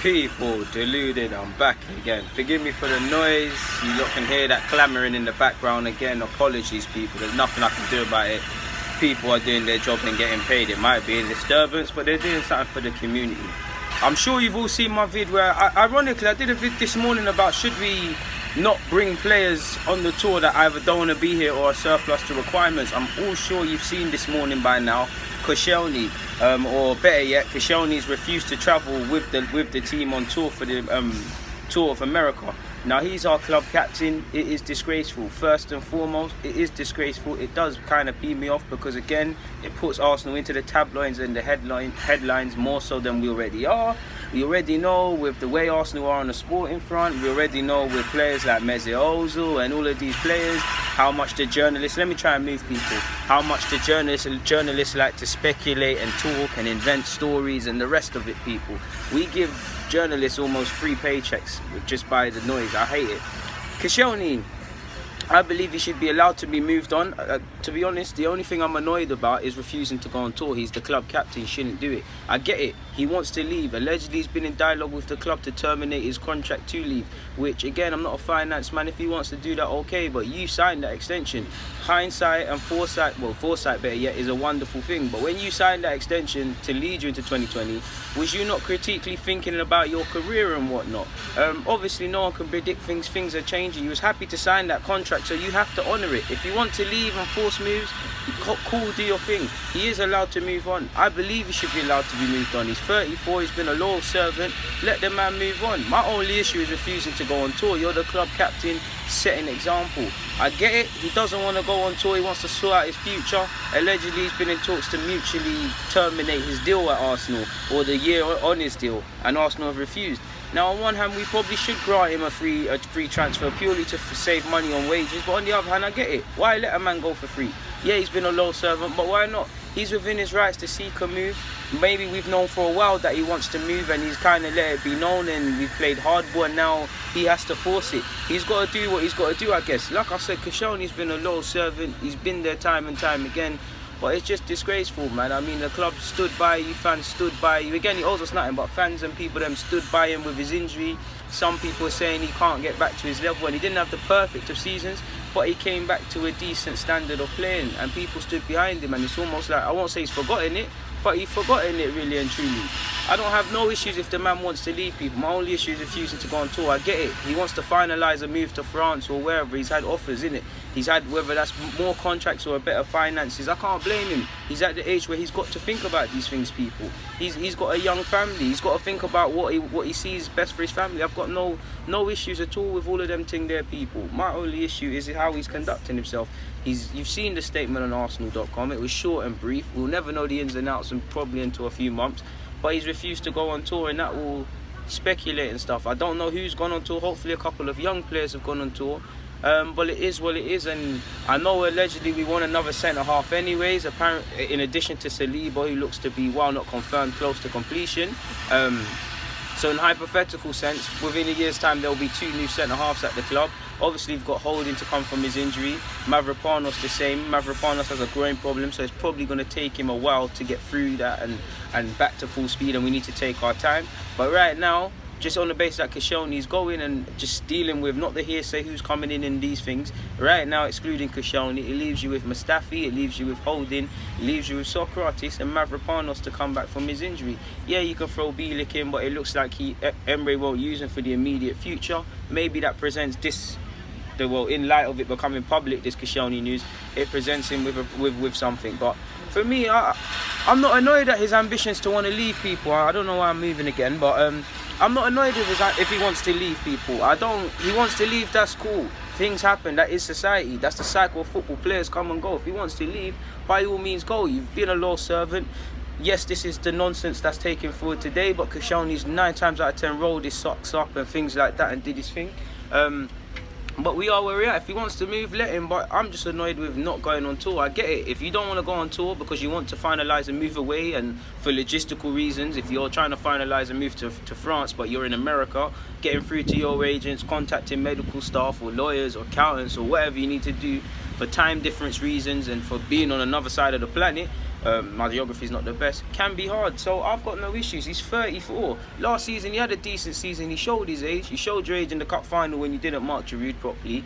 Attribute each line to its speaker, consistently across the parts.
Speaker 1: People, Deluded, I'm back again. Forgive me for the noise. You lot can hear that clamoring in the background again. Apologies, people. There's nothing I can do about it. People are doing their job and getting paid. It might be a disturbance, but they're doing something for the community. I'm sure you've all seen my vid where, ironically, I did a vid this morning about should we not bring players on the tour that either don't want to be here or are surplus to requirements. I'm all sure you've seen this morning by now. Koscielny, or better yet, Koscielny's refused to travel with the team on tour for the Tour of America. Now, he's our club captain. It is disgraceful. First and foremost, it is disgraceful. It does kind of pee me off because, again, it puts Arsenal into the tabloids and the headlines more so than we already are. We already know with the way Arsenal are on the sporting front. We already know with players like Mesut Ozil and all of these players how much the journalists, let me try and move people, how much the journalists like to speculate and talk and invent stories and the rest of it, people. We give journalists almost free paychecks just by the noise. I hate it. Koscielny, I believe he should be allowed to be moved on. To be honest, the only thing I'm annoyed about is refusing to go on tour. He's the club captain, he shouldn't do it. I get it, he wants to leave. Allegedly, he's been in dialogue with the club to terminate his contract to leave, which, again, I'm not a finance man. If he wants to do that, okay, but you signed that extension. Hindsight and foresight, well, foresight better yet, is a wonderful thing. But when you signed that extension to lead you into 2020, was you not critically thinking about your career and whatnot? Obviously, no one can predict things. Things are changing. You was happy to sign that contract, so you have to honour it. If you want to leave and force moves, cool, do your thing. He is allowed to move on. I believe he should be allowed to be moved on. He's 34, he's been a loyal servant. Let the man move on. My only issue is refusing to go on tour. You're the club captain, set an example. I get it, he doesn't want to go on tour, he wants to sort out his future. Allegedly, he's been in talks to mutually terminate his deal at Arsenal, or the year on his deal, and Arsenal have refused. Now, on one hand, we probably should grant him a free transfer purely to save money on wages, but on the other hand, I get it. Why let a man go for free? Yeah, he's been a loyal servant, but why not? He's within his rights to seek a move. Maybe we've known for a while that he wants to move and he's kind of let it be known, and we've played hardball and now he has to force it. He's got to do what he's got to do, I guess. Like I said, Koscielny's been a loyal servant. He's been there time and time again. But it's just disgraceful, man. I mean, the club stood by you, fans stood by you. Again, he owes us nothing, but fans and people them stood by him with his injury. Some people are saying he can't get back to his level, and he didn't have the perfect of seasons, but he came back to a decent standard of playing, and people stood behind him. And it's almost like, I won't say he's forgotten it, but he's forgotten it really and truly. I don't have no issues if the man wants to leave, people. My only issue is refusing to go on tour. I get it. He wants to finalise a move to France or wherever. He's had offers, innit? He's had, whether that's more contracts or a better finances. I can't blame him. He's at the age where he's got to think about these things, people. He's got a young family. He's got to think about what he sees best for his family. I've got no issues at all with all of them thing there, people. My only issue is how he's conducting himself. You've seen the statement on Arsenal.com. It was short and brief. We'll never know the ins and outs, and probably into a few months. But he's refused to go on tour, and that will speculate and stuff. I don't know who's gone on tour. Hopefully a couple of young players have gone on tour. But it is what it is, and I know allegedly we want another centre-half anyways, apparently, in addition to Saliba, who looks to be, while not confirmed, close to completion. So in hypothetical sense, within a year's time, there will be 2 new centre-halves at the club. Obviously, we've got Holding to come from his injury. Mavropanos the same. Mavropanos has a growing problem, so it's probably going to take him a while to get through that and back to full speed, and we need to take our time. But right now, just on the basis that Koscielny's going and just dealing with, not the hearsay who's coming in these things, right now, excluding Koscielny, it leaves you with Mustafi, it leaves you with Holding, it leaves you with Socrates and Mavropanos to come back from his injury. Yeah, you can throw Bielik in, but it looks like Emre won't use him for the immediate future. Maybe that presents in light of it becoming public, this Koscielny news, it presents him with something. But for me, I'm not annoyed at his ambitions to want to leave, people. I don't know why I'm moving again, but I'm not annoyed if he wants to leave, people. He wants to leave, that's cool. Things happen, that is society. That's the cycle of football. Players come and go. If he wants to leave, by all means go. You've been a loyal servant. Yes, this is the nonsense that's taken forward today, but Koscielny's 9 times out of 10 rolled his socks up and things like that and did his thing. But we are where we are. If he wants to move, let him. But I'm just annoyed with not going on tour. I get it. If you don't want to go on tour because you want to finalise and move away, and for logistical reasons, if you're trying to finalise and move to France, but you're in America, getting through to your agents, contacting medical staff or lawyers or accountants or whatever you need to do, for time difference reasons and for being on another side of the planet, my geography is not the best, can be hard. So I've got no issues. He's 34. Last season he had a decent season. He showed his age. He showed your age in the cup final when you didn't mark Giroud properly.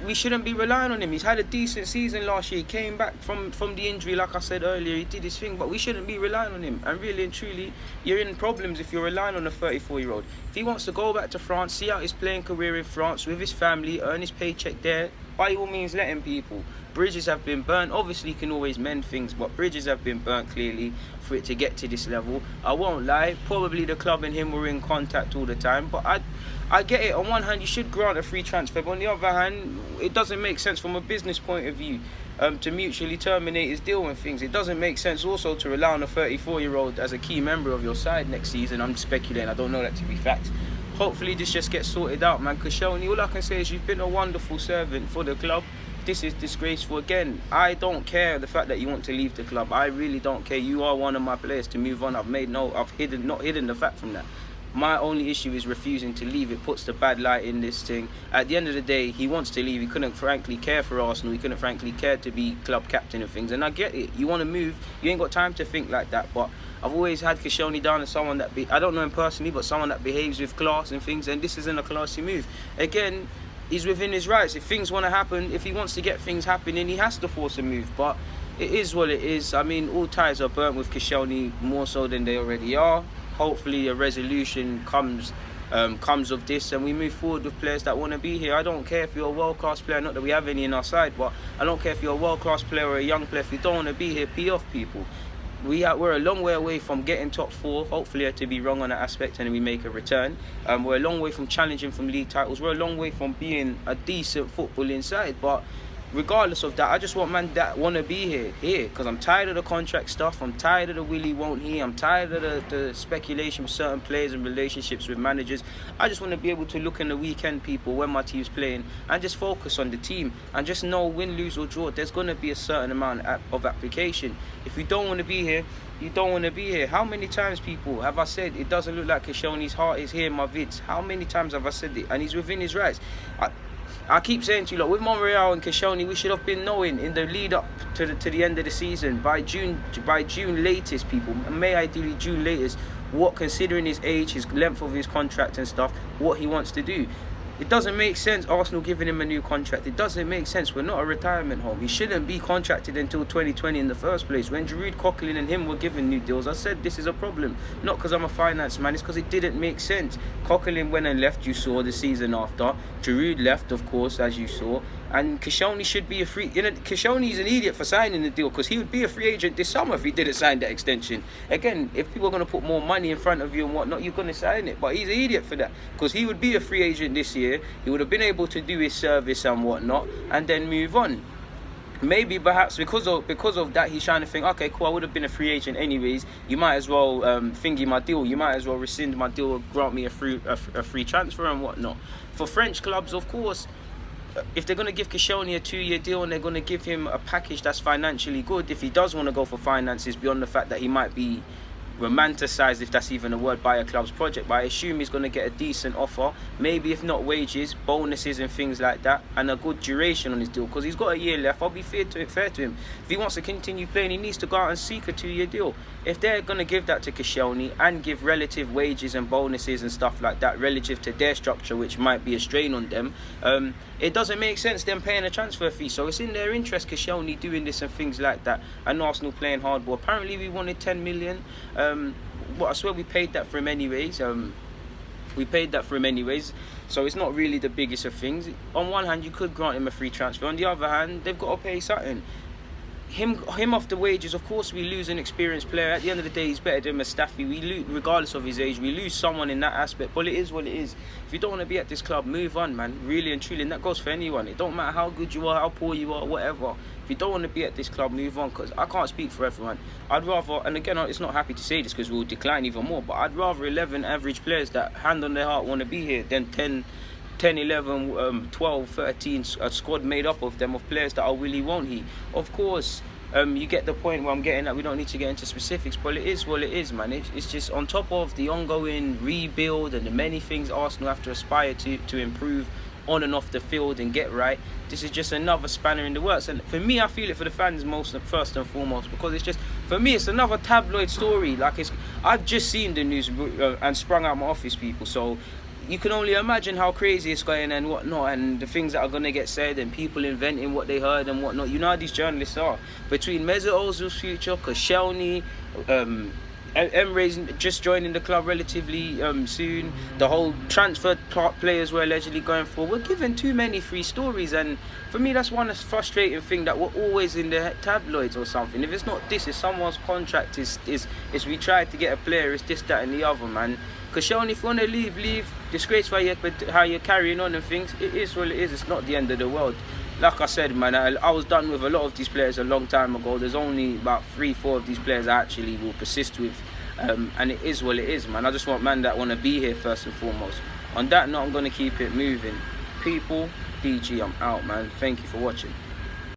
Speaker 1: We shouldn't be relying on him. He's had a decent season last year. He came back from the injury, like I said earlier. He did his thing, but we shouldn't be relying on him. And really and truly, you're in problems if you're relying on a 34-year-old. If he wants to go back to France, see out his playing career in France with his family, earn his paycheck there, by all means let him, people. Bridges have been burnt. Obviously, you can always mend things, but bridges have been burnt clearly for it to get to this level. I won't lie, probably the club and him were in contact all the time, but I get it. On one hand, you should grant a free transfer, but on the other hand, it doesn't make sense from a business point of view to mutually terminate his deal and things. It doesn't make sense also to rely on a 34-year-old as a key member of your side next season. I'm speculating, I don't know that to be fact. Hopefully this just gets sorted out, man. Koscielny, all I can say is you've been a wonderful servant for the club. This is disgraceful. Again, I don't care the fact that you want to leave the club. I really don't care. You are one of my players to move on. I've not hidden the fact from that. My only issue is refusing to leave. It puts the bad light in this thing. At the end of the day, he wants to leave. He couldn't frankly care for Arsenal. He couldn't frankly care to be club captain and things. And I get it. You want to move. You ain't got time to think like that. But I've always had Koscielny down as someone that I don't know him personally, but someone that behaves with class and things. And this isn't a classy move. Again, he's within his rights. If things want to happen, if he wants to get things happening, he has to force a move. But it is what it is. I mean, all ties are burnt with Koscielny more so than they already are. Hopefully a resolution comes of this and we move forward with players that want to be here. I don't care if you're a world-class player, not that we have any in our side, but I don't care if you're a world-class player or a young player. If you don't want to be here, pee off, people. We're a long way away from getting top 4. Hopefully I to be wrong on that aspect and we make a return. We're a long way from challenging from league titles. We're a long way from being a decent footballing side, but regardless of that, I just want man that want to be here, because I'm tired of the contract stuff. I'm tired of the will he, won't he. I'm tired of the speculation with certain players and relationships with managers. I just want to be able to look in the weekend, people, when my team's playing, and just focus on the team and just know, win, lose or draw, there's going to be a certain amount of application. If you don't want to be here, you don't want to be here. How many times, people, have I said it doesn't look like Koscielny's heart is here in my vids? How many times have I said it? And he's within his rights. I keep saying to you, look, with Monreal and Koscielny, we should have been knowing in the lead up to the end of the season, by June latest, people, May ideally June latest, what, considering his age, his length of his contract and stuff, what he wants to do. It doesn't make sense Arsenal giving him a new contract. It doesn't make sense. We're not a retirement home. He shouldn't be contracted until 2020 in the first place. When Giroud, Coquelin and him were given new deals, I said this is a problem. Not because I'm a finance man, it's because it didn't make sense. Coquelin went and left, you saw, the season after. Giroud left, of course, as you saw. And Koscielny should be a free... Koscielny's an idiot for signing the deal, because he would be a free agent this summer if he didn't sign that extension. Again, if people are going to put more money in front of you and whatnot, you're going to sign it. But he's an idiot for that, because he would be a free agent this year. He would have been able to do his service and whatnot and then move on. Maybe perhaps because of that, he's trying to think, okay, cool, I would have been a free agent anyways. You might as well thingy my deal. You might as well rescind my deal or grant me a free transfer and whatnot. For French clubs, of course, if they're going to give Koscielny a 2-year deal and they're going to give him a package that's financially good, if he does want to go for finances beyond the fact that he might be romanticised, if that's even a word, by a club's project, but I assume he's going to get a decent offer, maybe if not wages, bonuses and things like that, and a good duration on his deal, because he's got a year left. I'll be fair to him. If he wants to continue playing, he needs to go out and seek a 2-year deal. If they're going to give that to Koscielny and give relative wages and bonuses and stuff like that relative to their structure, which might be a strain on them, it doesn't make sense them paying a transfer fee. So it's in their interest, Koscielny doing this and things like that, and Arsenal playing hardball. Apparently we wanted 10 million. Well, I swear we paid that for him anyways. So it's not really the biggest of things. On one hand, you could grant him a free transfer. On the other hand, they've got to pay something. Him off the wages, of course we lose an experienced player. At the end of the day, he's better than Mustafi. We lose, regardless of his age, we lose someone in that aspect. But it is what it is. If you don't want to be at this club, move on, man. Really and truly, and that goes for anyone. It don't matter how good you are, how poor you are, whatever. If you don't want to be at this club, move on, because I can't speak for everyone. I'd rather, and again, it's not happy to say this because we'll decline even more, but I'd rather 11 average players that, hand on their heart, want to be here than 10, 11, 12, 13, a squad made up of them, of players that are willy won't he. Of course, you get the point where I'm getting at. We don't need to get into specifics, but it is what it is, man. It's just on top of the ongoing rebuild and the many things Arsenal have to aspire to improve on and off the field and get right. This is just another spanner in the works, and for me, I feel it for the fans first and foremost, because it's just, for me, it's another tabloid story. Like, I've just seen the news and sprung out my office, people, so you can only imagine how crazy it's going and whatnot, and the things that are going to get said, and people inventing what they heard and whatnot. You know how these journalists are. Between Mesut Ozil's future, Koscielny, Emre's just joining the club relatively soon, the whole transfer players we're allegedly going for, we're given too many free stories, and for me that's one frustrating thing, that we're always in the tabloids or something. If it's not this, it's someone's contract, is we tried to get a player, it's this, that and the other, man. Koscielny, if you want to leave, disgrace how you're carrying on and things, it is what it is, it's not the end of the world. Like I said, man, I was done with a lot of these players a long time ago. There's only about 3-4 of these players I actually will persist with, and it is what it is, man. I just want men that want to be here first and foremost. On that note, I'm going to keep it moving. People, DG, I'm out, man. Thank you for watching.